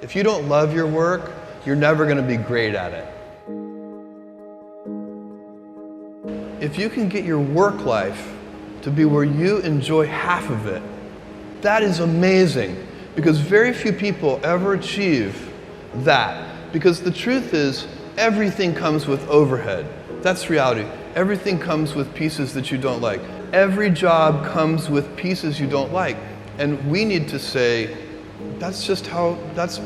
If you don't love your work, you're never going to be great at it. If you can get your work life to be where you enjoy half of it, that is amazing, because very few people ever achieve that. Because the truth is, everything comes with overhead. That's reality. Everything comes with pieces that you don't like. Every job comes with pieces you don't like. And we need to say, that's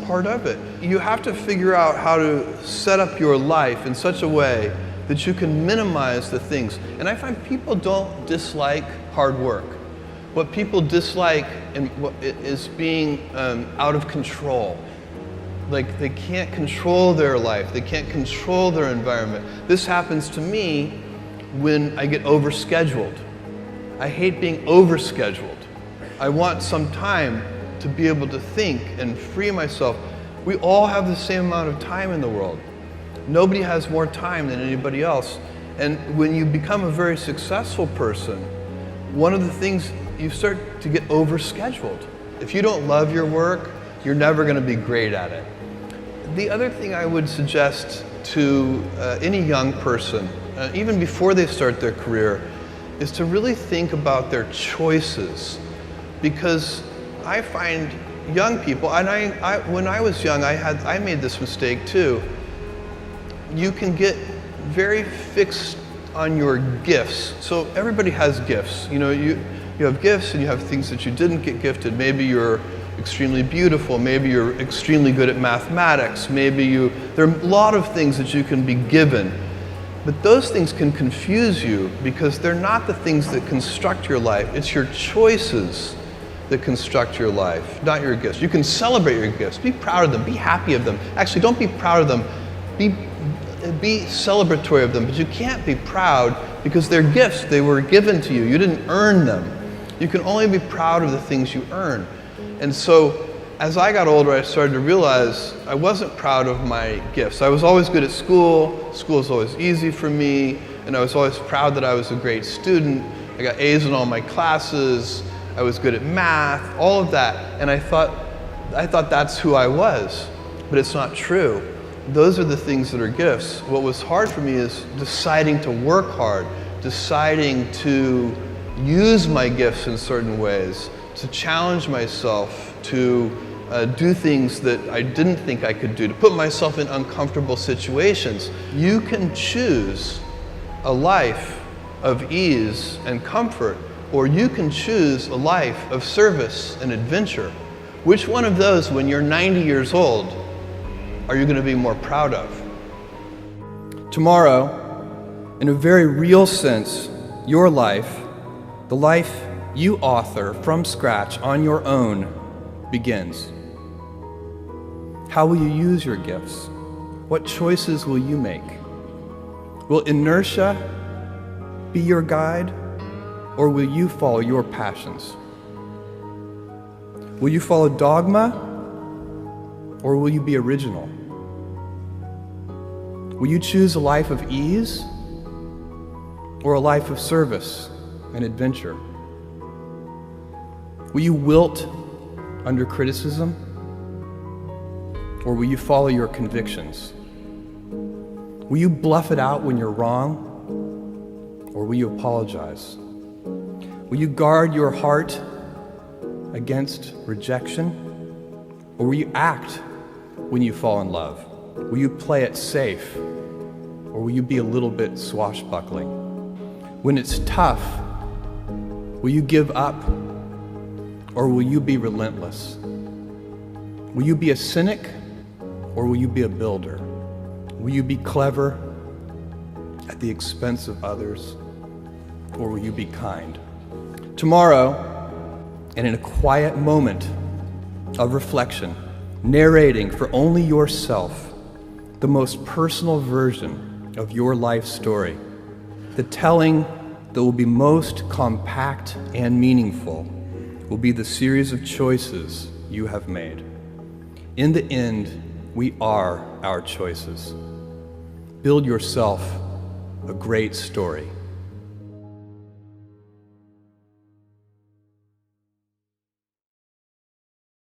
part of it. You have to figure out how to set up your life in such a way that you can minimize the things. And I find people don't dislike hard work. What people dislike is being out of control. Like they can't control their life, they can't control their environment. This happens to me when I get overscheduled. I hate being overscheduled. I want some time to be able to think and free myself. We all have the same amount of time in the world. Nobody has more time than anybody else. And when you become a very successful person, one of the things, you start to get overscheduled. If you don't love your work, you're never going to be great at it. The other thing I would suggest to any young person, even before they start their career, is to really think about their choices. Because I find young people, and when I was young, I made this mistake too. You can get very fixed on your gifts. So everybody has gifts. You know, you have gifts and you have things that you didn't get gifted. Maybe you're extremely beautiful. Maybe you're extremely good at mathematics. There are a lot of things that you can be given. But those things can confuse you because they're not the things that construct your life. It's your choices that construct your life, not your gifts. You can celebrate your gifts. Be proud of them. Be happy of them. Actually, don't be proud of them. Be celebratory of them, but you can't be proud because they're gifts. They were given to you. You didn't earn them. You can only be proud of the things you earn. And so, as I got older, I started to realize I wasn't proud of my gifts. I was always good at school. School was always easy for me, and I was always proud that I was a great student. I got A's in all my classes. I was good at math, all of that. And I thought that's who I was, but it's not true. Those are the things that are gifts. What was hard for me is deciding to work hard, deciding to use my gifts in certain ways, to challenge myself, to do things that I didn't think I could do, to put myself in uncomfortable situations. You can choose a life of ease and comfort, or you can choose a life of service and adventure. Which one of those, when you're 90 years old, are you going to be more proud of? Tomorrow, in a very real sense, your life, the life you author from scratch on your own, begins. How will you use your gifts? What choices will you make? Will inertia be your guide, or will you follow your passions? Will you follow dogma, or will you be original? Will you choose a life of ease, or a life of service and adventure? Will you wilt under criticism, or will you follow your convictions? Will you bluff it out when you're wrong, or will you apologize? Will you guard your heart against rejection, or will you act when you fall in love? Will you play it safe, or will you be a little bit swashbuckling? When it's tough, will you give up, or will you be relentless? Will you be a cynic, or will you be a builder? Will you be clever at the expense of others, or will you be kind? Tomorrow, and in a quiet moment of reflection, narrating for only yourself the most personal version of your life story, the telling that will be most compact and meaningful will be the series of choices you have made. In the end, we are our choices. Build yourself a great story.